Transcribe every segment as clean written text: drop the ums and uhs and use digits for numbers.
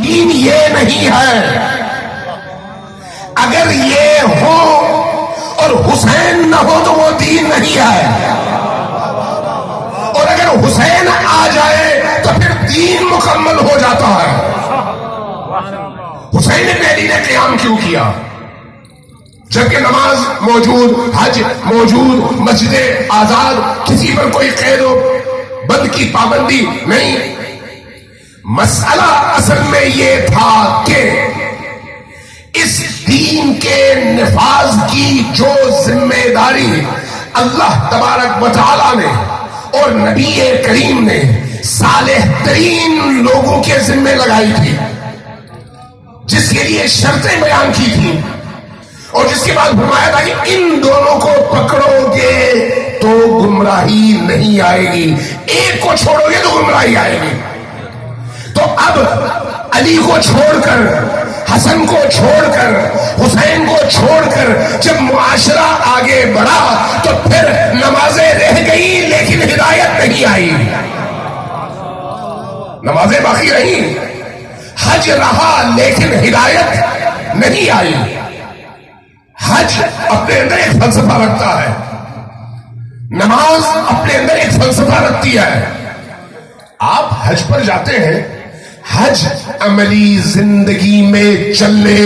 دین یہ نہیں ہے. اگر یہ ہو اور حسین نہ ہو تو وہ دین نہیں ہے، اور اگر حسین آ جائے تو پھر دین مکمل ہو جاتا ہے. حسین ابن علی نے قیام کیوں کیا؟ جبکہ نماز موجود، حج موجود، مسجد آزاد، کسی پر کوئی قید و بند کی پابندی نہیں. مسئلہ اصل میں یہ تھا کہ اس دین کے نفاذ کی جو ذمہ داری اللہ تبارک و تعالی نے اور نبی کریم نے صالح ترین لوگوں کے ذمہ لگائی تھی، جس کے لیے شرطیں بیان کی تھیں، اور جس کے بعد فرمایا تھا کہ ان دونوں کو پکڑو گے تو گمراہی نہیں آئے گی، ایک کو چھوڑو گے تو گمراہی آئے گی. تو اب علی کو چھوڑ کر، حسن کو چھوڑ کر، حسین کو چھوڑ کر جب معاشرہ آگے بڑھا تو پھر نمازیں رہ گئی لیکن ہدایت نہیں آئی. نمازیں باقی رہی، حج رہا لیکن ہدایت نہیں آئی. حج اپنے اندر ایک فلسفہ رکھتا ہے، نماز اپنے اندر ایک فلسفہ رکھتی ہے. آپ حج پر جاتے ہیں، حج عملی زندگی میں چلنے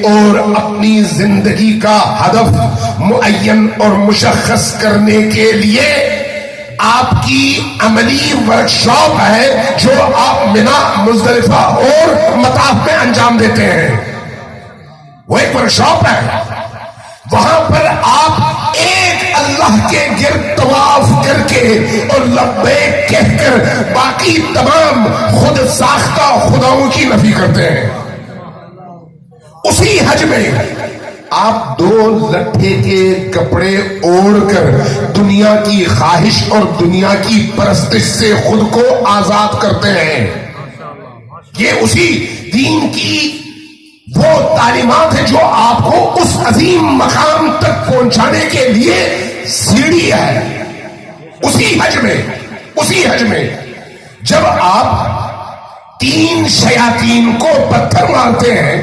اور اپنی زندگی کا ہدف معین اور مشخص کرنے کے لیے آپ کی عملی ورکشاپ ہے جو آپ منا، مزدلفہ اور مطاف میں انجام دیتے ہیں. وہ ایک ورکشاپ ہے، وہاں پر آپ ایک اللہ کے گرد طواف کر کے اور لبیک کہہ کر باقی تمام خود ساختہ خداؤں کی نفی کرتے ہیں. اسی حج میں آپ 2 لٹھے کے کپڑے اوڑھ کر دنیا کی خواہش اور دنیا کی پرستش سے خود کو آزاد کرتے ہیں. یہ اسی دین کی وہ تعلیمات ہیں جو آپ کو اس عظیم مقام تک پہنچانے کے لیے سیڑھی ہے. اسی حج میں جب آپ 3 شیاطین کو پتھر مارتے ہیں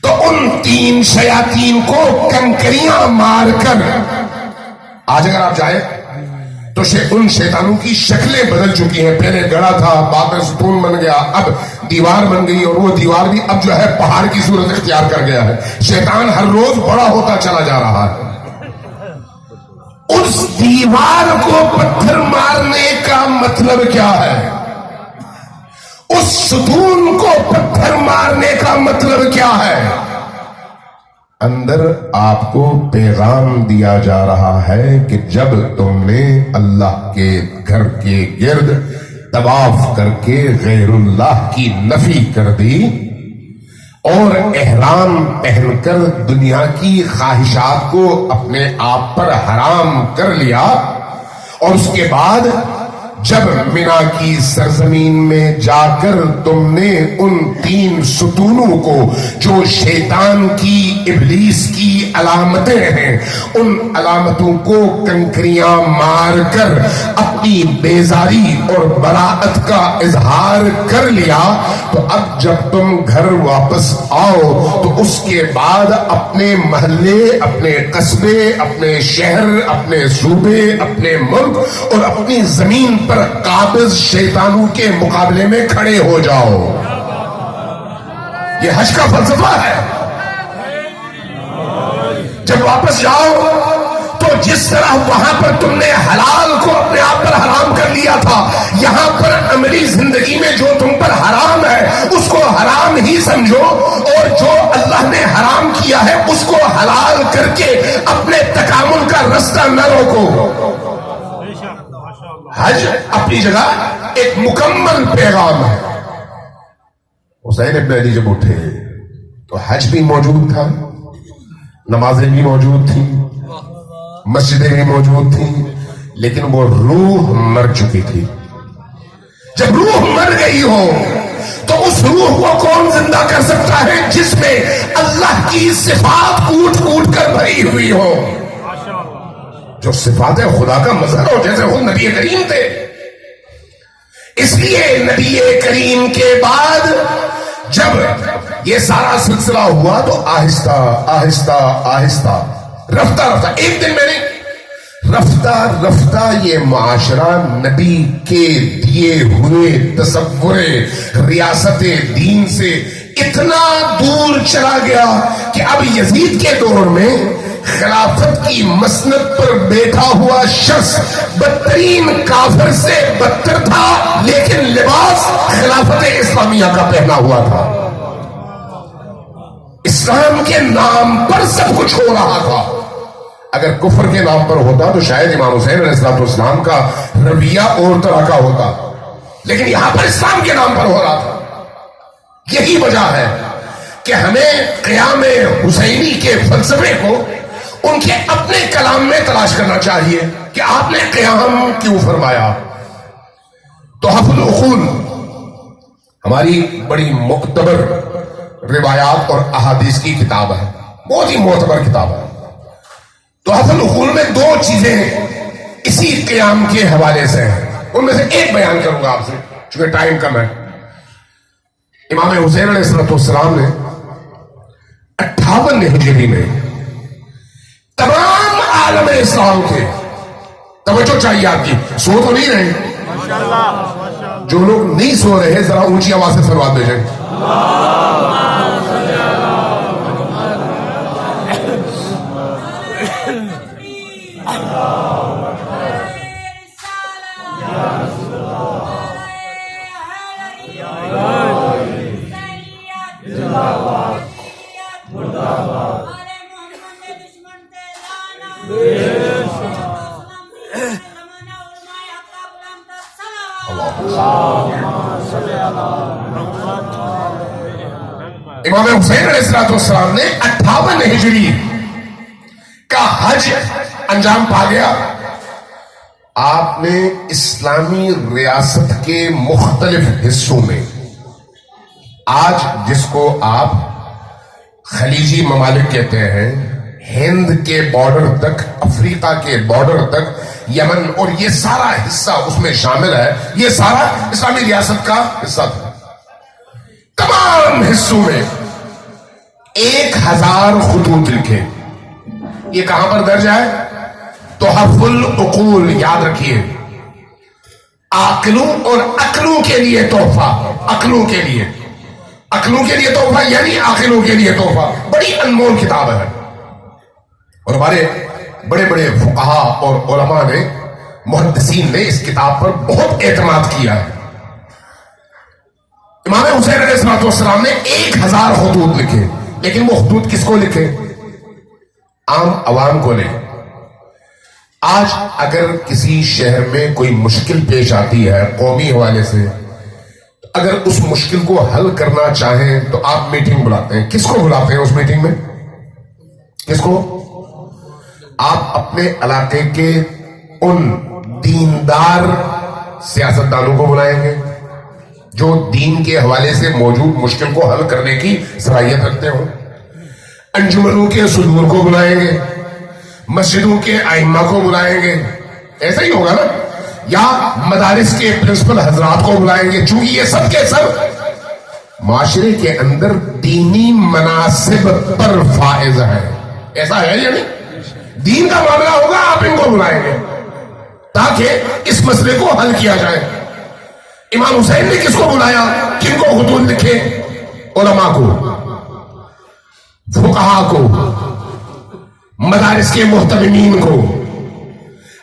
تو ان 3 شیاطین کو کنکریاں مار کر، آج اگر آپ جائیں تو ان شیطانوں کی شکلیں بدل چکی ہیں. پہلے گڑھا تھا، بعد میں ستون بن گیا، اب دیوار بن گئی، اور وہ دیوار بھی اب جو ہے پہاڑ کی صورت اختیار کر گیا ہے. شیطان ہر روز بڑا ہوتا چلا جا رہا ہے. اس دیوار کو پتھر مارنے کا مطلب کیا ہے؟ اس ستون کو پتھر مارنے کا مطلب کیا ہے؟ اندر آپ کو پیغام دیا جا رہا ہے کہ جب تم نے اللہ کے گھر کے گرد طواف کر کے غیر اللہ کی نفی کر دی اور احرام پہن کر دنیا کی خواہشات کو اپنے آپ پر حرام کر لیا، اور اس کے بعد جب منا کی سرزمین میں جا کر تم نے ان 3 ستونوں کو جو شیطان کی، ابلیس کی علامتیں ہیں، ان علامتوں کو کنکریاں مار کر اپنی بیزاری اور براءت کا اظہار کر لیا، تو اب جب تم گھر واپس آؤ تو اس کے بعد اپنے محلے، اپنے قصبے، اپنے شہر، اپنے صوبے، اپنے ملک اور اپنی زمین پر قابض شیطانوں کے مقابلے میں کھڑے ہو جاؤ. یہ حج کا فلسفہ ہے. جب واپس جاؤ تو جس طرح وہاں پر تم نے حلال کو اپنے آپ پر حرام کر لیا تھا، یہاں پر عملی زندگی میں جو تم پر حرام ہے اس کو حرام ہی سمجھو، اور جو اللہ نے حرام کیا ہے اس کو حلال کر کے اپنے تکامل کا رستہ نہ روکو. حج اپنی جگہ ایک مکمل پیغام ہے. حسین ابن علی جب اٹھے تو حج بھی موجود تھا، نمازیں بھی موجود تھیں، مسجدیں بھی موجود تھیں، لیکن وہ روح مر چکی تھی. جب روح مر گئی ہو تو اس روح کو کون زندہ کر سکتا ہے جس میں اللہ کی صفات کوٹ کوٹ کر بھری ہوئی ہو، جو صفات خدا کا مظہر ہو، جیسے خود نبی کریم تھے. اس لیے نبی کریم کے بعد جب یہ سارا سلسلہ ہوا تو آہستہ آہستہ آہستہ رفتہ رفتہ، ایک دن میں نہیں، رفتہ رفتہ یہ معاشرہ نبی کے دیے ہوئے تصور ریاست دین سے اتنا دور چلا گیا کہ اب یزید کے دور میں خلافت کی مسند پر بیٹھا ہوا شخص بدترین کافر سے بدتر تھا، لیکن لباس خلافت اسلامیہ کا پہنا ہوا تھا، اسلام کے نام پر سب کچھ ہو رہا تھا۔ اگر کفر کے نام پر ہوتا تو شاید امام حسین علیہ السلام کا رویہ اور طرح کا ہوتا، لیکن یہاں پر اسلام کے نام پر ہو رہا تھا۔ یہی وجہ ہے کہ ہمیں قیام حسینی کے فلسفے کو ان کے اپنے کلام میں تلاش کرنا چاہیے کہ آپ نے قیام کیوں فرمایا۔ تحف العقول ہماری بڑی معتبر روایات اور احادیث کی کتاب ہے، بہت ہی معتبر کتاب ہے۔ تحف العقول میں دو چیزیں اسی قیام کے حوالے سے ہیں، ان میں سے ایک بیان کروں گا آپ سے چونکہ ٹائم کم ہے۔ امام حسین علیہ السلام نے 58 ہجری میں تمام عالم اسلام کے، توجہ چاہیے آپ کی، سو تو نہیں رہے، جو لوگ نہیں سو رہے ذرا اونچی آواز سے سلوات بھیجیں۔ امام حسین علیہ السلام نے 58 ہجری کا حج انجام پا گیا۔ آپ نے اسلامی ریاست کے مختلف حصوں میں، آج جس کو آپ خلیجی ممالک کہتے ہیں، ہند کے بارڈر تک، افریقہ کے بارڈر تک، یمن، اور یہ سارا حصہ اس میں شامل ہے، یہ سارا اسلامی ریاست کا حصہ تھا۔ تمام حصوں میں 1000 خطوط لکھے۔ یہ کہاں پر درج ہے؟ تحف العقول، یاد رکھیے، عاقلوں اور عقلوں کے لیے تحفہ، عقلوں کے لیے، عقلوں کے لیے تحفہ یعنی عاقلوں کے لیے تحفہ، بڑی انمول کتاب ہے۔ اور ہمارے بڑے بڑے فقہا اور علماء نے، محدثین نے اس کتاب پر بہت اعتماد کیا ہے۔ امام حسین علیہ السلام نے 1000 خطوط لکھے، لیکن وہ خطوط کس کو لکھے؟ عام عوام کو لکھے۔ آج اگر کسی شہر میں کوئی مشکل پیش آتی ہے قومی حوالے سے، اگر اس مشکل کو حل کرنا چاہیں تو آپ میٹنگ بلاتے ہیں۔ کس کو بلاتے ہیں اس میٹنگ میں؟ کس کو؟ آپ اپنے علاقے کے ان دیندار سیاستدانوں کو بلائیں گے جو دین کے حوالے سے موجود مشکل کو حل کرنے کی صلاحیت رکھتے ہوں، انجمنوں کے صدور کو بلائیں گے، مسجدوں کے ائمہ کو بلائیں گے، ایسا ہی ہوگا نا، یا مدارس کے پرنسپل حضرات کو بلائیں گے، چونکہ یہ سب کے سب معاشرے کے اندر دینی مناسب پر فائز ہے۔ ایسا ہے یا نہیں؟ دین کا معاملہ ہوگا، آپ ان کو بلائیں گے تاکہ اس مسئلے کو حل کیا جائے۔ امام حسین نے کس کو بلایا؟ کن کو خطوط لکھے؟ علماء کو، فقہا کو، مدارس کے محترمین کو،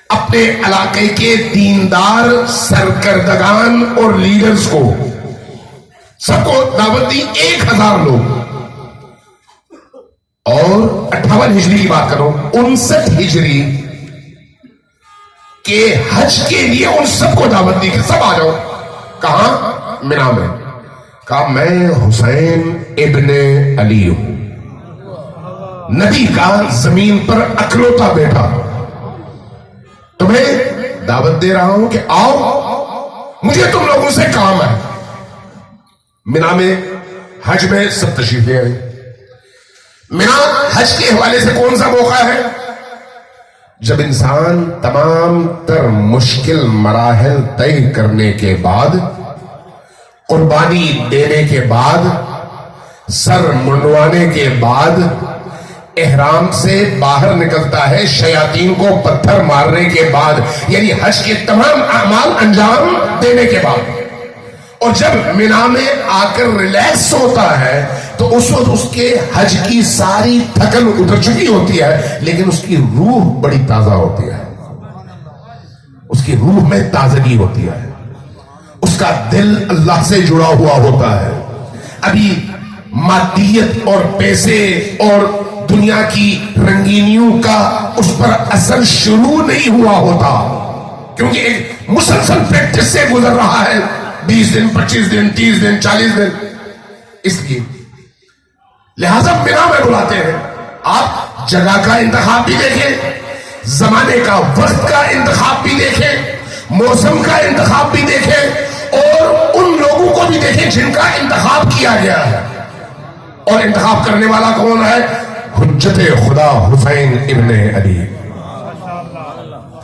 اپنے علاقے کے دیندار سرکردگان اور لیڈرز کو، سب کو دعوت دی۔ 1000 لوگ۔ اور 58 ہجری کی بات کرو، 59 ہجری کے حج کے لیے ان سب کو دعوت دی کہ سب آ جاؤ۔ کہاں؟ مینا میں۔ کہا میں حسین ابن علی ہوں، نبی کا زمین پر اکلوتا بیٹا، تمہیں دعوت دے رہا ہوں کہ آؤ، مجھے تم لوگوں سے کام ہے۔ مینا میں حج میں سب تشریف لے آئے۔ مینا حج کے حوالے سے کون سا موقع ہے جب انسان تمام تر مشکل مراحل طے کرنے کے بعد، قربانی دینے کے بعد، سر منڈوانے کے بعد احرام سے باہر نکلتا ہے، شیاطین کو پتھر مارنے کے بعد، یعنی حج کے تمام اعمال انجام دینے کے بعد، اور جب مینا میں آ کر ریلیکس ہوتا ہے تو اس وقت اس کے حج کی ساری تھکن اتر چکی ہوتی ہے، لیکن اس کی روح بڑی تازہ ہوتی ہے، اس کی روح میں تازگی ہوتی ہے، اس کا دل اللہ سے جڑا ہوا ہوتا ہے۔ ابھی مادیت اور پیسے اور دنیا کی رنگینیوں کا اس پر اثر شروع نہیں ہوا ہوتا، کیونکہ ایک مسلسل پریکٹس سے گزر رہا ہے، 20 دن 25 دن 30 دن 40 دن، اس لیے لہذا مینا میں بلاتے ہیں۔ آپ جگہ کا انتخاب بھی دیکھیں، زمانے کا وقت کا انتخاب بھی دیکھیں، موسم کا انتخاب بھی دیکھیں، اور ان لوگوں کو بھی دیکھیں جن کا انتخاب کیا گیا ہے۔ اور انتخاب کرنے والا کون ہے؟ حجت خدا حسین ابن علی۔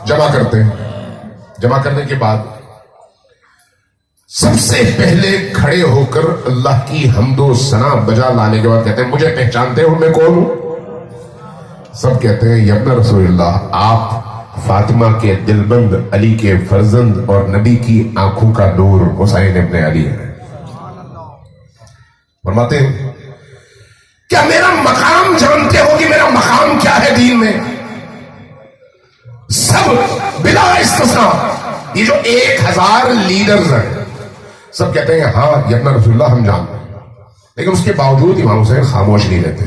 جمع کرتے ہیں، جمع کرنے کے بعد سب سے پہلے کھڑے ہو کر اللہ کی حمد و ثنا بجا لانے کے بعد کہتے ہیں مجھے پہچانتے ہو میں کون ہوں؟ سب کہتے ہیں یا ابن رسول اللہ، آپ فاطمہ کے دلبند، علی کے فرزند اور نبی کی آنکھوں کا نور حسین ابن علی ہے۔ فرماتے ہیں کیا میرا مقام جانتے ہو کہ میرا مقام کیا ہے دین میں؟ سب بلا استثناء یہ جو 1000 لیڈرز ہیں سب کہتے ہیں ہاں یا ابن رسول اللہ ہم جانتے ہیں، لیکن اس کے باوجود امام حسین خاموش نہیں رہتے،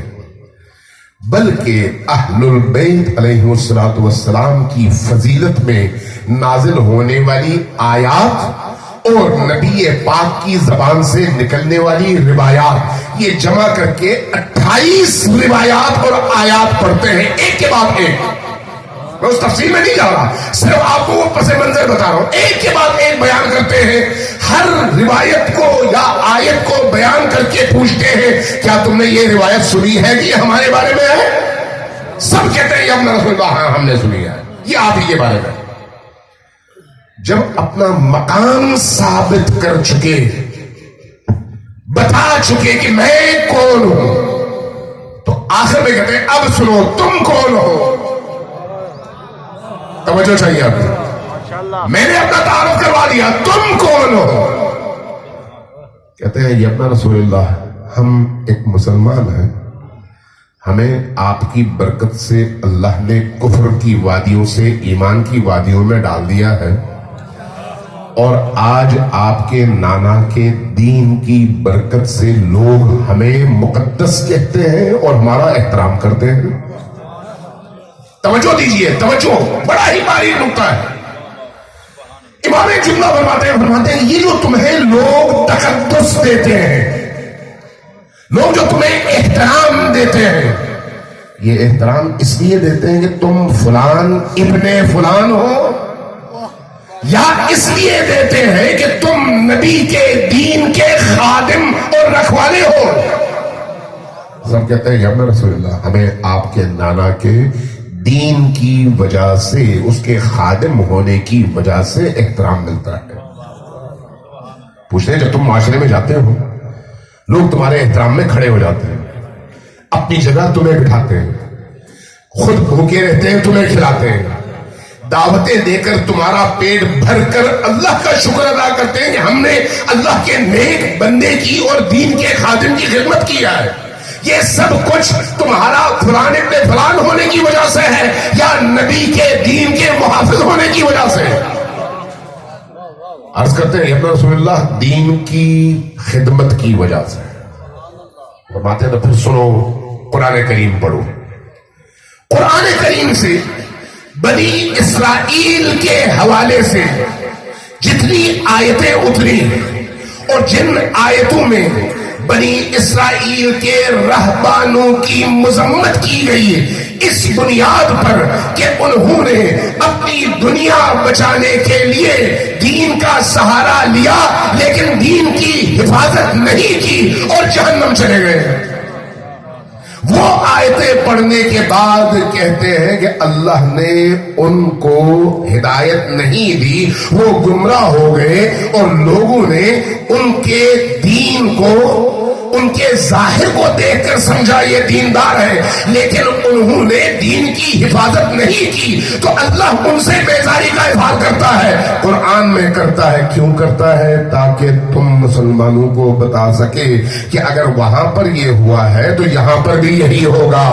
بلکہ اہل البیت علیہ السلام کی فضیلت میں نازل ہونے والی آیات اور نبی پاک کی زبان سے نکلنے والی روایات، یہ جمع کر کے 28 روایات اور آیات پڑھتے ہیں ایک کے بعد ایک۔ میں اس تفصیل میں نہیں جا رہا، صرف آپ کو وہ پس منظر بتا رہا ہوں، ایک کے بعد ایک بیان کرتے ہیں، ہر روایت کو یا آیت کو بیان کر کے پوچھتے ہیں کیا تم نے یہ روایت سنی ہے کہ یہ ہمارے بارے میں ہے؟ سب کہتے ہیں یا ابن رسول اللہ ہاں ہم نے سنی ہے، یہ آپ ہی کے بارے میں۔ جب اپنا مقام ثابت کر چکے، بتا چکے کہ میں کون ہوں، تو آخر میں کہتے ہیں اب سنو تم کون ہو؟ توجہ چاہیے آپ کو، میں نے اپنا تعارف کروا دیا، تم کون ہو؟ کہتے ہیں یا ابن رسول اللہ ہم ایک مسلمان ہیں، ہمیں آپ کی برکت سے اللہ نے کفر کی وادیوں سے ایمان کی وادیوں میں ڈال دیا ہے، اور آج آپ کے نانا کے دین کی برکت سے لوگ ہمیں مقدس کہتے ہیں اور ہمارا احترام کرتے ہیں۔ توجہ دیجئے، توجہ، بڑا ہی باریک نکتہ ہے۔ امام جملہ فرماتے ہیں یہ جو تمہیں لوگ تقدس دیتے ہیں، لوگ جو تمہیں احترام دیتے ہیں، یہ احترام اس لیے دیتے ہیں کہ تم فلان ابن فلان ہو، یا اس لیے دیتے ہیں کہ تم نبی کے دین کے خادم اور رکھوالے ہو؟ سب کہتے ہیں یا ابن رسول اللہ ہمیں آپ کے نانا کے دین کی وجہ سے، اس کے خادم ہونے کی وجہ سے احترام ملتا ہے۔ پوچھتے ہیں جب تم معاشرے میں جاتے ہو لوگ تمہارے احترام میں کھڑے ہو جاتے ہیں، اپنی جگہ تمہیں بٹھاتے ہیں، خود بھوکے رہتے ہیں تمہیں کھلاتے ہیں، دعوتیں دے کر تمہارا پیٹ بھر کر اللہ کا شکر ادا کرتے ہیں کہ ہم نے اللہ کے نیک بندے کی اور دین کے خادم کی خدمت کیا ہے۔ یہ سب کچھ تمہارا فلان ابن فلان ہونے کی وجہ سے ہے یا نبی کے دین کے محافظ ہونے کی وجہ سے؟ عرض کرتے ہیں ابن رسول اللہ دین کی خدمت کی وجہ سے۔ فرماتے ہیں تو پھر سنو قرآن کریم پڑھو، قرآن کریم سے بنی اسرائیل کے حوالے سے جتنی آیتیں اتری اور جن آیتوں میں بنی اسرائیل کے رہبانوں کی مذمت کی گئی اس بنیاد پر کہ انہوں نے اپنی دنیا بچانے کے لیے دین کا سہارا لیا لیکن دین کی حفاظت نہیں کی اور جہنم چلے گئے، وہ آیتیں پڑھنے کے بعد کہتے ہیں کہ اللہ نے ان کو ہدایت نہیں دی، وہ گمراہ ہو گئے، اور لوگوں نے ان کے دین کو، ان کے ظاہر کو دیکھ کر سمجھا یہ دیندار ہے، لیکن انہوں نے دین کی حفاظت نہیں کی، تو اللہ ان سے بیزاری کا اظہار کرتا ہے، قرآن میں کرتا ہے۔ کیوں کرتا ہے؟ تاکہ تم مسلمانوں کو بتا سکے کہ اگر وہاں پر یہ ہوا ہے تو یہاں پر بھی یہی ہوگا۔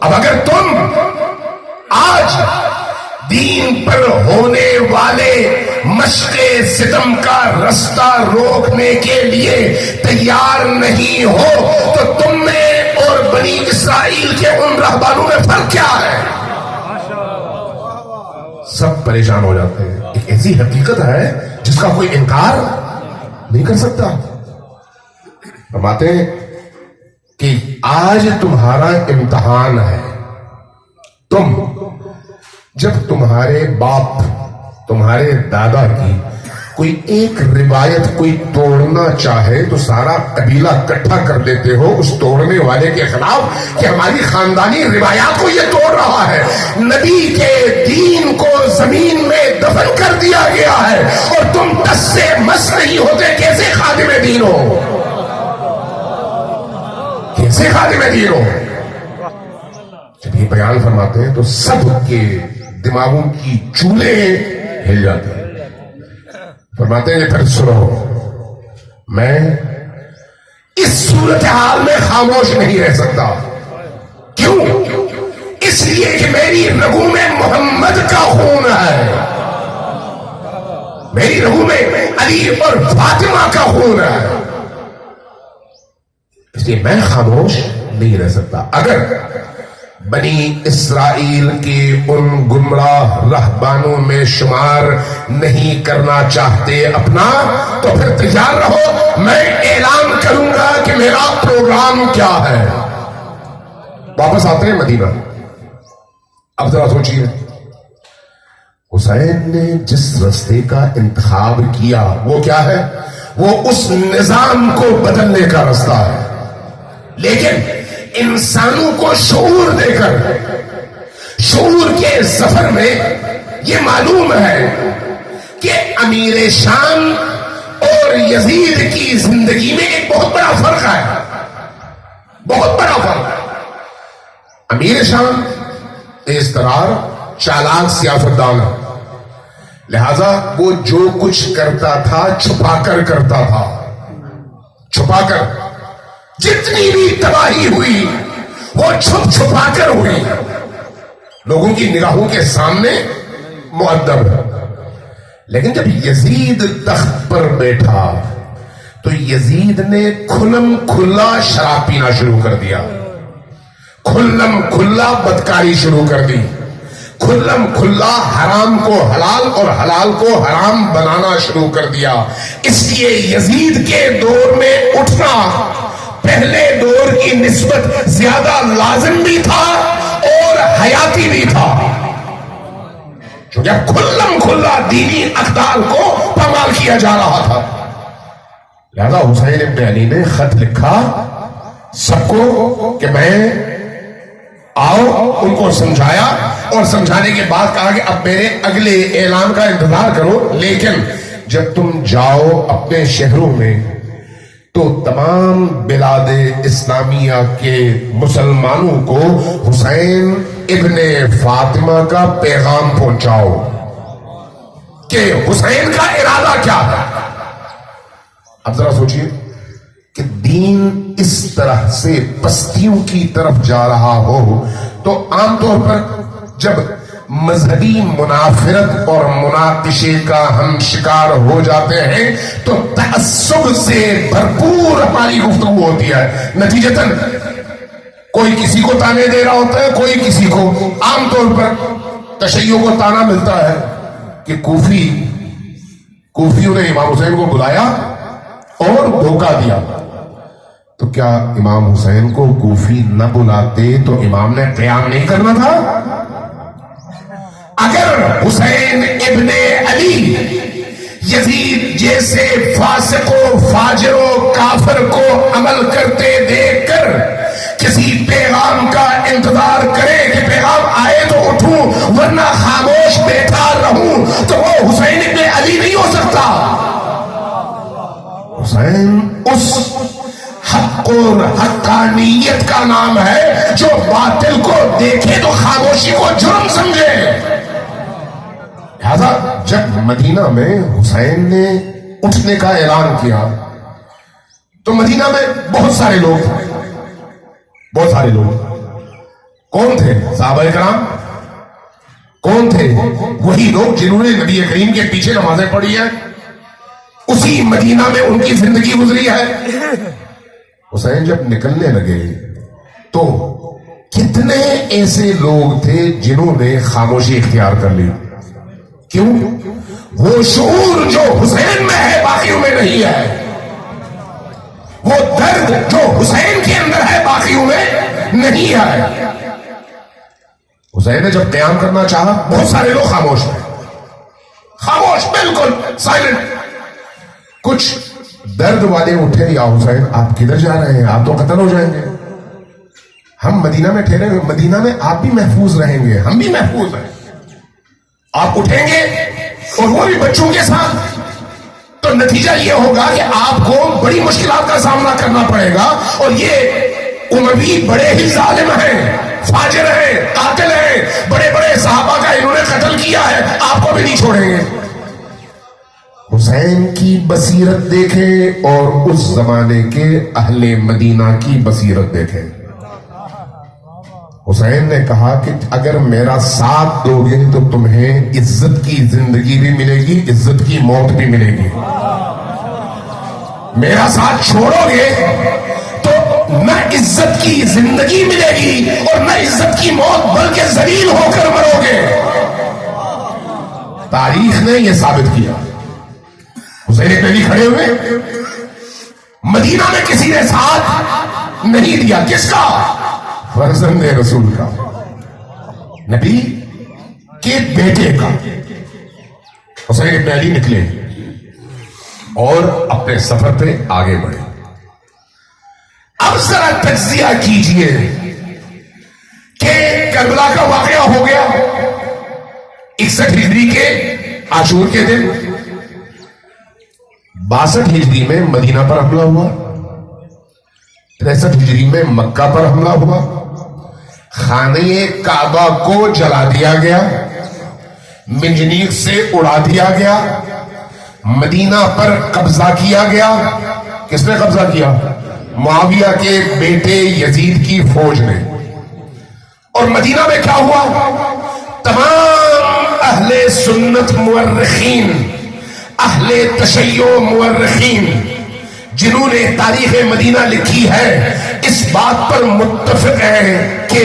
اب اگر تم آج دین پر ہونے والے مشق ستم کا رستہ روکنے کے لیے تیار نہیں ہو تو تم میں اور بنی اسرائیل کے ان رہبانوں میں فرق کیا ہے؟ سب پریشان ہو جاتے ہیں۔ ایک ایسی حقیقت ہے جس کا کوئی انکار نہیں کر سکتا۔ فرماتے ہیں کہ آج تمہارا امتحان ہے۔ تم جب تمہارے باپ، تمہارے دادا کی کوئی ایک روایت کوئی توڑنا چاہے تو سارا قبیلہ اکٹھا کر دیتے ہو اس توڑنے والے کے خلاف کہ ہماری خاندانی روایات کو یہ توڑ رہا ہے۔ نبی کے دین کو زمین میں دفن کر دیا گیا ہے اور تم ٹس سے مس نہیں ہوتے، کیسے خادم دین ہو؟ کیسے خادم دین ہو؟ جب یہ بیان فرماتے ہیں تو سب کے دماغوں کی چولیں ہل جاتے ہیں۔ فرماتے ہیں پھر سنو، میں اس صورتحال میں خاموش نہیں رہ سکتا۔ کیوں؟ اس لیے کہ میری رگوں میں محمد کا خون ہے، میری رگوں میں علی اور فاطمہ کا خون ہے، اس لیے میں خاموش نہیں رہ سکتا۔ اگر بنی اسرائیل کے ان گمراہ رہبانوں میں شمار نہیں کرنا چاہتے اپنا تو پھر تیار رہو، میں اعلان کروں گا کہ میرا پروگرام کیا ہے۔ واپس آتے ہیں مدینہ۔ اب ذرا سوچیے، حسین نے جس رستے کا انتخاب کیا وہ کیا ہے؟ وہ اس نظام کو بدلنے کا رستہ ہے، لیکن انسانوں کو شعور دے کر، شعور کے سفر میں یہ معلوم ہے کہ امیر شام اور یزید کی زندگی میں ایک بہت بڑا فرق ہے، بہت بڑا فرق ہے۔ امیر شام تیز ترار، چالاک سیاستدان، لہذا وہ جو کچھ کرتا تھا چھپا کر کرتا تھا، چھپا کر۔ جتنی بھی تباہی ہوئی وہ چھپ چھپا کر ہوئی، لوگوں کی نگاہوں کے سامنے مؤدب ہے۔ لیکن جب یزید تخت پر بیٹھا تو یزید نے کھلم کھلا شراب پینا شروع کر دیا، کھلم کھلا بدکاری شروع کر دی، کھلم کھلا حرام کو حلال اور حلال کو حرام بنانا شروع کر دیا۔ اس لیے یزید کے دور میں اٹھنا پہلے دور کی نسبت زیادہ لازم بھی تھا اور حیاتی بھی تھا، کیونکہ کھلم کھلا دینی اقدار کو پامال کیا جا رہا تھا۔ لہذا حسین ابن علی نے خط لکھا سب کو کہ میں آؤ، ان کو سمجھایا اور سمجھانے کے بعد کہا کہ اب میرے اگلے اعلان کا انتظار کرو، لیکن جب تم جاؤ اپنے شہروں میں تو تمام بلاد اسلامیہ کے مسلمانوں کو حسین ابن فاطمہ کا پیغام پہنچاؤ کہ حسین کا ارادہ کیا ہے۔ اب ذرا سوچئے کہ دین اس طرح سے پستیوں کی طرف جا رہا ہو تو عام طور پر جب مذہبی منافرت اور مناقشے کا ہم شکار ہو جاتے ہیں تو تعصب سے بھرپور ہماری گفتگو ہوتی ہے، نتیجتاً کوئی کسی کو تانے دے رہا ہوتا ہے، کوئی کسی کو۔ عام طور پر تشیعوں کو تانا ملتا ہے کہ کوفیوں نے امام حسین کو بلایا اور دھوکہ دیا، تو کیا امام حسین کو کوفی نہ بلاتے تو امام نے قیام نہیں کرنا تھا؟ اگر حسین ابن علی یزید جیسے فاسق و فاجر و کافر کو عمل کرتے دیکھ حسین اس حق اور حقانیت کا نام ہے جو باطل کو دیکھے تو خاموشی کو جرم سمجھے. لہذا جب مدینہ میں حسین نے اٹھنے کا اعلان کیا تو مدینہ میں بہت سارے لوگ تھے. بہت سارے لوگ کون تھے؟ صحابہ کرام. کون تھے؟ وہی لوگ جنہوں نے نبی کریم کے پیچھے نمازیں پڑھی ہیں, اسی مدینہ میں ان کی زندگی گزری ہے. حسین جب نکلنے لگے تو کتنے ایسے لوگ تھے جنہوں نے خاموشی اختیار کر لی. کیوں؟ وہ شعور جو حسین میں ہے باقیوں میں نہیں ہے. وہ درد جو حسین کے اندر ہے باقیوں میں نہیں ہے. حسین نے جب قیام کرنا چاہا بہت سارے لوگ خاموش ہیں, خاموش, بالکل سائلنٹ. کچھ درد والے اٹھے, یا حسین آپ کدھر جا رہے ہیں؟ آپ تو قتل ہو جائیں گے. ہم مدینہ میں ٹھہرے ہوئے, مدینہ میں آپ بھی محفوظ رہیں گے, ہم بھی محفوظ ہیں. آپ اٹھیں گے اور وہ بھی بچوں کے ساتھ, تو نتیجہ یہ ہوگا کہ آپ کو بڑی مشکلات کا سامنا کرنا پڑے گا. اور یہ اموی بڑے ہی ظالم ہیں, فاجر ہیں, قاتل ہیں, بڑے بڑے صحابہ کا انہوں نے قتل کیا ہے, آپ کو بھی نہیں چھوڑیں گے. حسین کی بصیرت دیکھیں اور اس زمانے کے اہل مدینہ کی بصیرت دیکھیں. حسین نے کہا کہ اگر میرا ساتھ دو گے تو تمہیں عزت کی زندگی بھی ملے گی, عزت کی موت بھی ملے گی. میرا ساتھ چھوڑو گے تو نہ عزت کی زندگی ملے گی اور نہ عزت کی موت, بلکہ ذلیل ہو کر مرو گے. تاریخ نے یہ ثابت کیا. حسین نبی کھڑے ہوئے, مدینہ میں کسی نے ساتھ نہیں دیا. کس کا؟ فرزند رسول کا, نبی کے بیٹے کا. حسین ابن علی نکلے اور اپنے سفر پہ آگے بڑھے. اب ذرا تجزیہ کیجئے کہ کربلا کا واقعہ ہو گیا 61 ہجری کے عاشور کے دن. 62 ہجری میں مدینہ پر حملہ ہوا, 63 ہجری میں مکہ پر حملہ ہوا, خانہ کعبہ کو جلا دیا گیا, منجنیق سے اڑا دیا گیا, مدینہ پر قبضہ کیا گیا. کس نے قبضہ کیا؟ معاویہ کے بیٹے یزید کی فوج نے. اور مدینہ میں کیا ہوا؟ تمام اہل سنت مورخین, اہل تشیع مورخین جنہوں نے تاریخ مدینہ لکھی ہے اس بات پر متفق ہیں کہ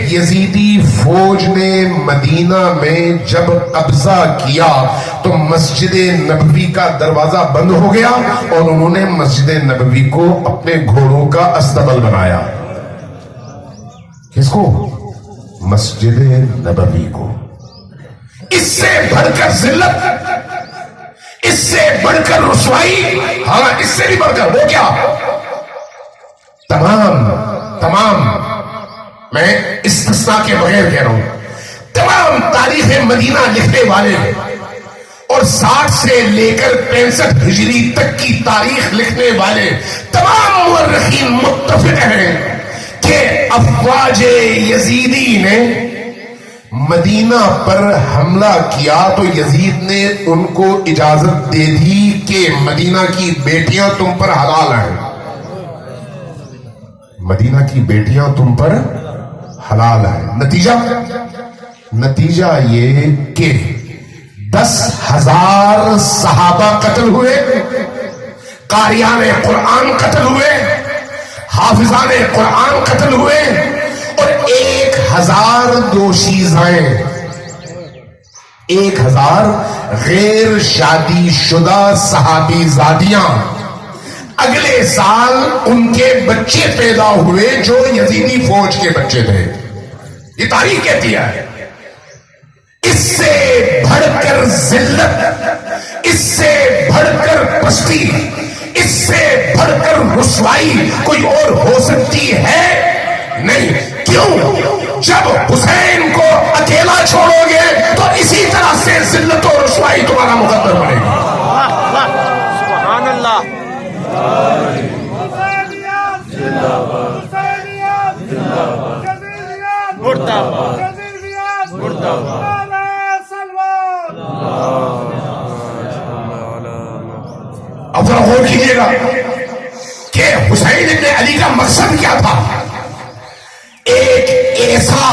یزیدی فوج نے مدینہ میں جب قبضہ کیا تو مسجد نبوی کا دروازہ بند ہو گیا اور انہوں نے مسجد نبوی کو اپنے گھوڑوں کا استبل بنایا. کس کو؟ مسجد نبوی کو. اس سے بڑھ کر ذلت, اس سے بڑھ کر رسوائی, ہاں اس سے بھی بڑھ کر وہ کیا, تمام میں استثناء کے بغیر کہہ رہا ہوں, تمام تاریخ مدینہ لکھنے والے اور 60 سے لے کر 65 ہجری تک کی تاریخ لکھنے والے تمام مورخین متفق ہیں کہ افواج یزیدی نے مدینہ پر حملہ کیا تو یزید نے ان کو اجازت دے دی کہ مدینہ کی بیٹیاں تم پر حلال ہیں, مدینہ کی بیٹیاں تم پر حلال ہیں. نتیجہ یہ کہ 10,000 صحابہ قتل ہوئے, قاریان قرآن قتل ہوئے, حافظان قرآن قتل ہوئے, اور 1,000 دوشیزائیں, 1,000 غیر شادی شدہ صحابی زادیاں اگلے سال ان کے بچے پیدا ہوئے جو یزیدی فوج کے بچے تھے. یہ تاریخ کہتی ہے. اس سے بڑھ کر ذلت, اس سے بڑھ کر پستی, اس سے بڑھ کر رسوائی کوئی اور ہو سکتی ہے نہیں. کیوں؟ جب حسین کو اکیلا چھوڑو گے تو اسی طرح سے ذلت و رسوائی تمہارا مقدر بنے گی. سبحان اللہ. اب ذرا غور کیجیے گا کہ حسین ابن علی کا مقصد کیا تھا. ایک ایسا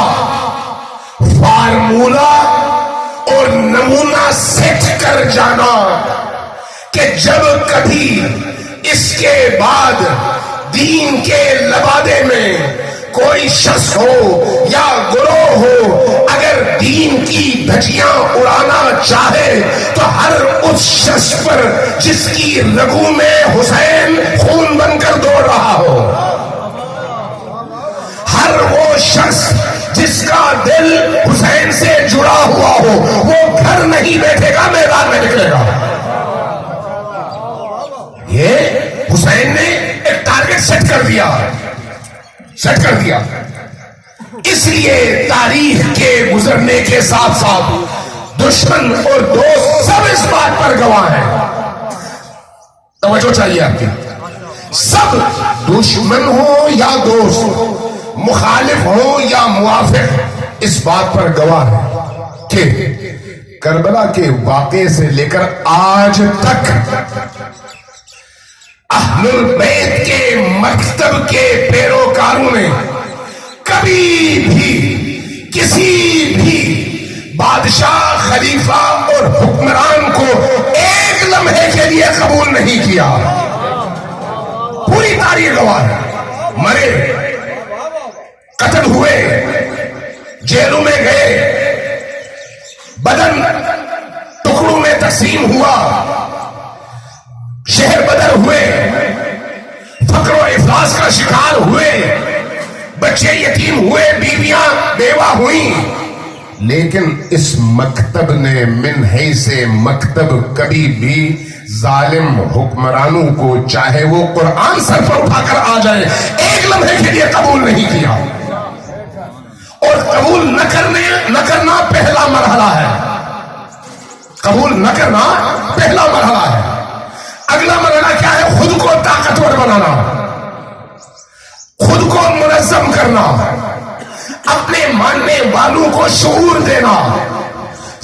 فارمولہ اور نمونہ سیٹ کر جانا کہ جب کبھی اس کے بعد دین کے لبادے میں کوئی شخص ہو یا گروہ ہو اگر دین کی دھجیاں اڑانا چاہے تو ہر اس شخص پر جس کی رگوں میں حسین خون بن کر دوڑ رہا ہو، ہر وہ شخص جس کا دل حسین سے جڑا ہوا ہو، وہ گھر نہیں بیٹھے گا، میدان میں نکلے گا. یہ حسین نے ایک ٹارگٹ سیٹ کر دیا. اس لیے تاریخ کے گزرنے کے ساتھ ساتھ دشمن اور دوست سب اس بات پر گواہ ہیں. توجہ چاہیے آپ کی. سب دشمن ہو یا دوست، مخالف ہو یا موافق، اس بات پر گواہ ہیں کہ کربلا کے واقعے سے لے کر آج تک اہل البیت کے مکتب کے پیروکاروں نے کبھی بھی کسی بھی بادشاہ، خلیفہ اور حکمران کو ایک لمحے کے لیے قبول نہیں کیا. پوری تاریخ گواہ ہے. مرے، قتل ہوئے، جیلوں میں گئے، بدن ٹکڑوں میں تقسیم ہوا، شہر بدر ہوئے، فقر و افلاس کا شکار ہوئے، بچے یتیم ہوئے، بیویاں بیوہ ہوئیں، لیکن اس مکتب نے من حیث مکتب کبھی بھی ظالم حکمرانوں کو چاہے وہ قرآن سر پر اٹھا کر آ جائے ایک لمحے کے لیے قبول نہیں کیا. اور قبول نہ کرنا پہلا مرحلہ ہے. قبول نہ کرنا پہلا مرحلہ ہے. اگلا مرحلہ کیا ہے؟ خود کو طاقتور بنانا، خود کو منظم کرنا، اپنے ماننے والوں کو شعور دینا،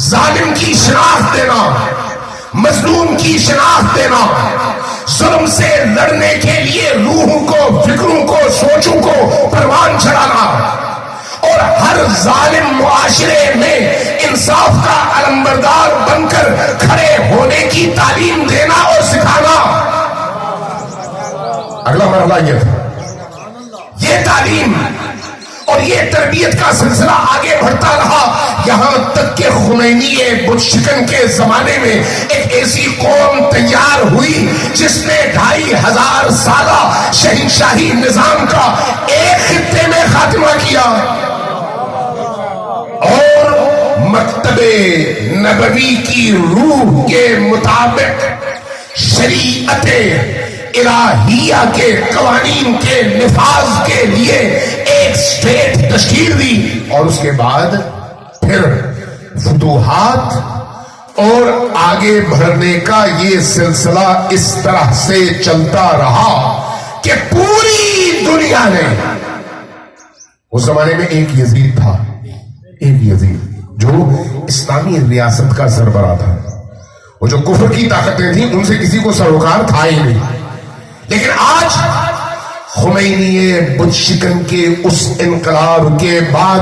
ظالم کی شناخت دینا، مظلوم کی شناخت دینا، ظلم سے لڑنے کے لیے روحوں کو، فکروں کو، سوچوں کو پروان چڑھانا، اور ہر ظالم معاشرے میں انصاف کا علمبردار بن کر کھڑے ہونے کی تعلیم دینا اور سکھانا. اگلا مرحلہ یہ تھا. یہ تعلیم اور یہ تربیت کا سلسلہ آگے بڑھتا رہا یہاں تک کہ خمینی بت شکن کے زمانے میں ایک ایسی قوم تیار ہوئی جس نے 2500 سالہ شہنشاہی نظام کا ایک خطے میں خاتمہ کیا اور مکتب نبوی کی روح کے مطابق شریعت الہیہ کے قوانین کے نفاذ کے لیے ایک اسٹیٹ تشکیل دی. اور اس کے بعد پھر فتوحات اور آگے بڑھنے کا یہ سلسلہ اس طرح سے چلتا رہا کہ پوری دنیا نے، اس زمانے میں ایک یزید تھا، ایک یزید جو اسلامی ریاست کا سربراہ تھا. وہ جو کفر کی طاقتیں تھیں ان سے کسی کو سروکار تھا ہی نہیں. لیکن آج خمینی بت شکن کے اس انقلاب کے بعد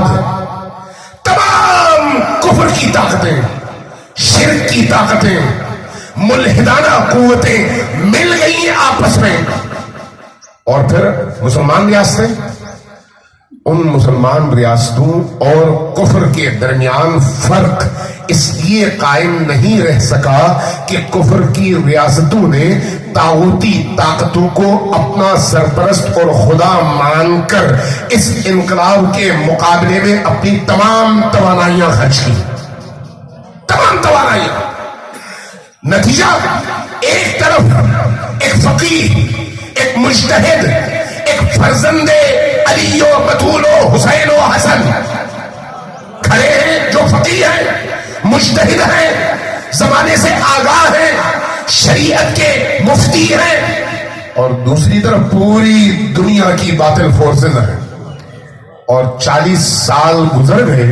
تمام کفر کی طاقتیں، شرک کی طاقتیں، ملحدانہ قوتیں مل گئی آپس میں. اور پھر مسلمان ریاستیں، ان مسلمان ریاستوں اور کفر کے درمیان فرق اس لیے قائم نہیں رہ سکا کہ کفر کی ریاستوں نے طاغوتی طاقتوں کو اپنا سرپرست اور خدا مان کر اس انقلاب کے مقابلے میں اپنی تمام توانائیاں خرچ کی. تمام توانائیاں. نتیجہ ایک طرف ایک فقیہ، ایک مجتہد، ایک فرزند علی و بطول و حسین و حسن کھڑے ہیں جو فقیہ ہیں، مجتہد ہیں، زمانے سے آگاہ ہیں، شریعت کے مفتی ہیں، اور دوسری طرف پوری دنیا کی باطل فورسز ہیں، اور 40 سال گزر گئے،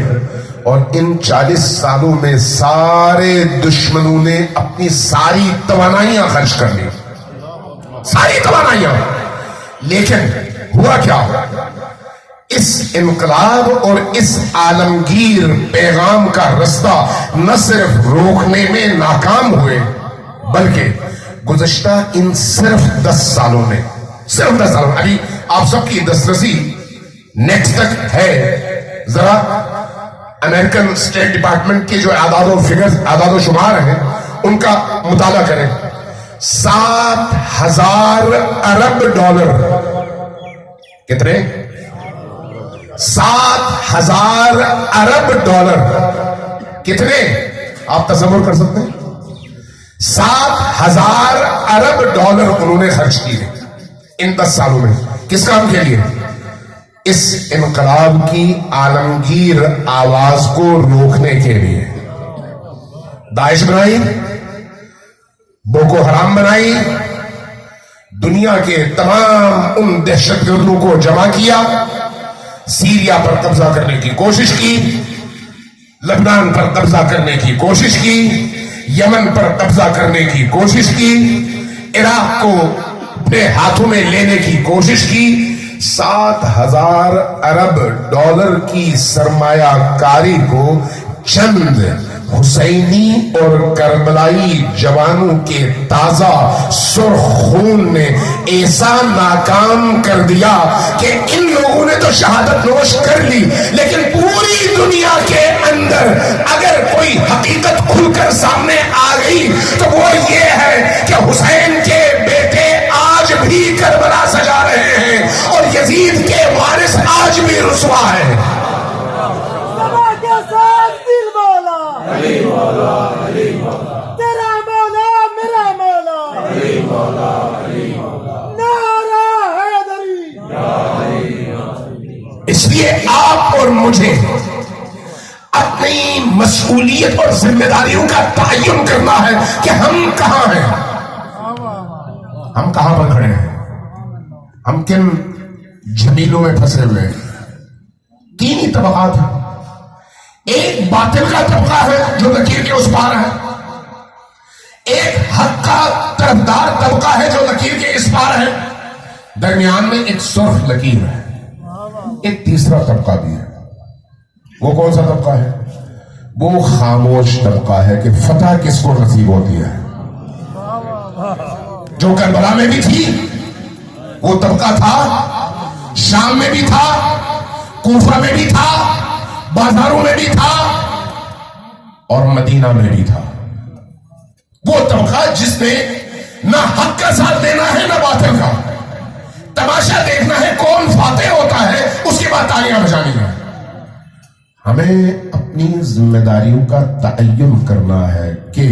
اور ان 40 سالوں میں سارے دشمنوں نے اپنی ساری توانائیاں خرچ کر لی، ساری توانائیاں. لیکن ہوا کیا؟ اس انقلاب اور اس عالمگیر پیغام کا رستہ نہ صرف روکنے میں ناکام ہوئے، بلکہ گزشتہ ان صرف 10 سالوں میں، صرف 10 سالوں میں، ابھی آپ سب کی دسترسی نیٹ تک ہے، ذرا امریکن اسٹیٹ ڈپارٹمنٹ کے جو اعداد و شمار ہیں ان کا مطالعہ کریں. 7,000 ارب ڈالر، کتنے؟ 7,000 ارب ڈالر، کتنے آپ تصور کر سکتے ہیں؟ 7,000 ارب ڈالر انہوں نے خرچ کیے ان 10 سالوں میں. کس کام کے لیے؟ اس انقلاب کی عالمگیر آواز کو روکنے کے لیے. داعش بنائی، بوکو حرام بنائی، دنیا کے تمام ان دہشت گردوں کو جمع کیا، سیریا پر قبضہ کرنے کی کوشش کی، لبنان پر قبضہ کرنے کی کوشش کی، یمن پر قبضہ کرنے کی کوشش کی، عراق کو اپنے ہاتھوں میں لینے کی کوشش کی. 7,000 ارب ڈالر کی سرمایہ کاری کو چند حسینی اور کربلائی جوانوں کے تازہ سرخ خون نے ایسا ناکام کر دیا کہ ان لوگوں نے تو شہادت نوش کر لی، لیکن پوری دنیا کے اندر اگر کوئی حقیقت کھل کر سامنے آ گئی تو وہ یہ ہے کہ حسین کے بیٹے آج بھی کربلا سجا رہے ہیں، اور یزید کے وارث آج بھی رسوا ہے. تیرا مولا میرا مولا، نعرہ حیدری. اس لیے آپ اور مجھے اپنی مسئولیت اور ذمہ داریوں کا تعین کرنا ہے کہ ہم کہاں ہیں، ہم کہاں پر کھڑے ہیں، ہم کن جھمیلوں میں پھنسے ہوئے ہیں. 3 ہی طبقات ہیں. ایک باطل کا طبقہ ہے جو لکیر کے اس پار ہے، ایک حق کا طرفدار طبقہ ہے جو لکیر کے اس پار ہے، درمیان میں ایک سرخ لکیر ہے، ایک تیسرا طبقہ بھی ہے. وہ کون سا طبقہ ہے؟ وہ خاموش طبقہ ہے کہ فتح کس کو نصیب ہوتی ہے. جو کربلا میں بھی تھی وہ طبقہ تھا، شام میں بھی تھا، کوفہ میں بھی تھا، بازاروں میں بھی تھا، اور مدینہ میں بھی تھا. وہ طبقہ جس نے نہ حق کا ساتھ دینا ہے نہ باطل کا، تماشا دیکھنا ہے کون فاتح ہوتا ہے، اس کے بعد تالیاں بجانی ہے. ہمیں اپنی ذمہ داریوں کا تعین کرنا ہے کہ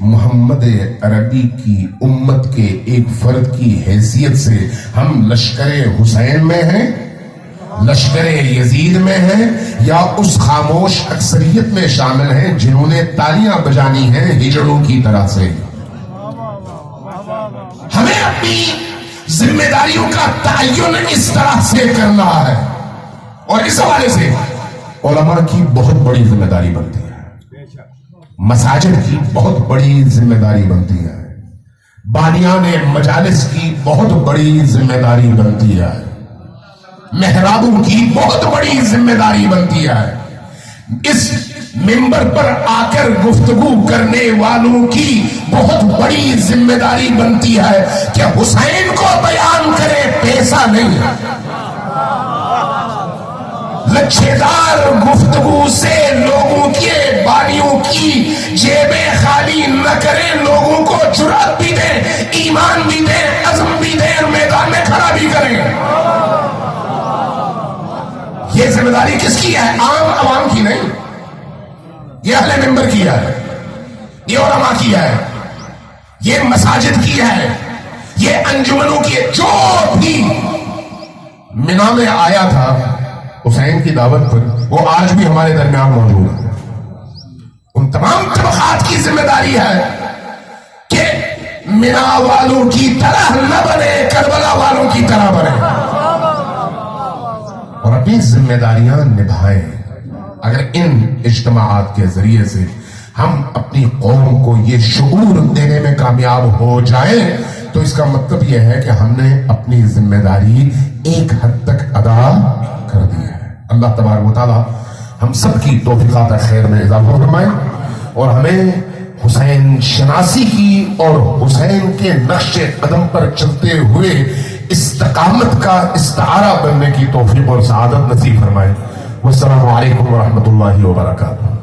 محمد عربی کی امت کے ایک فرد کی حیثیت سے ہم لشکر حسین میں ہیں، لشکر یزید میں ہیں، یا اس خاموش اکثریت میں شامل ہیں جنہوں نے تالیاں بجانی ہیں ہجڑوں کی طرح سے. ہمیں اپنی ذمہ داریوں کا تعین اس طرح سے کرنا ہے، اور اس حوالے سے علماء کی بہت بڑی ذمہ داری بنتی ہے، مساجد کی بہت بڑی ذمہ داری بنتی ہے، بانیان مجالس کی بہت بڑی ذمہ داری بنتی ہے، محرابوں کی بہت بڑی ذمہ داری بنتی ہے، اس منبر پر آ کر گفتگو کرنے والوں کی بہت بڑی ذمہ داری بنتی ہے کہ حسین کو بیان کرے، پیسہ نہیں. لچھےدار گفتگو سے لوگوں کے بانیوں کی جیبیں خالی نہ کریں، لوگوں کو جرأت بھی دیں، ایمان بھی دیں، عزم بھی دیں، میدان میں کھڑا بھی کریں. یہ ذمہ داری کس کی ہے؟ عام عوام کی نہیں، یہ اہل منبر کی ہے، یہ علماء کی ہے، یہ مساجد کی ہے، یہ انجمنوں کی ہے. جو بھی منا میں آیا تھا حسین کی دعوت پر، وہ آج بھی ہمارے درمیان موجود ہے. ان تمام طبقات کی ذمہ داری ہے کہ منا والوں کی طرح نہ بنے کربلا والوں کی طرح بنے اور اپنی ذمہ نبھائیں. اگر ان اجتماعات کے ذریعے سے ہم اپنی قوم کو یہ شعور دینے میں کامیاب ہو جائیں تو اس کا مطلب یہ ہے کہ ہم نے اپنی ذمہ داری ایک حد تک ادا کر دی ہے. اللہ تبارک و تعالی ہم سب کی توفیقات خیر میں اضافہ فرمائے اور ہمیں حسین شناسی کی اور حسین کے نقش قدم پر چلتے ہوئے استقامت کا استعارہ بننے کی توفیق اور سعادت نصیب فرمائے. والسلام علیکم ورحمۃ اللہ وبرکاتہ.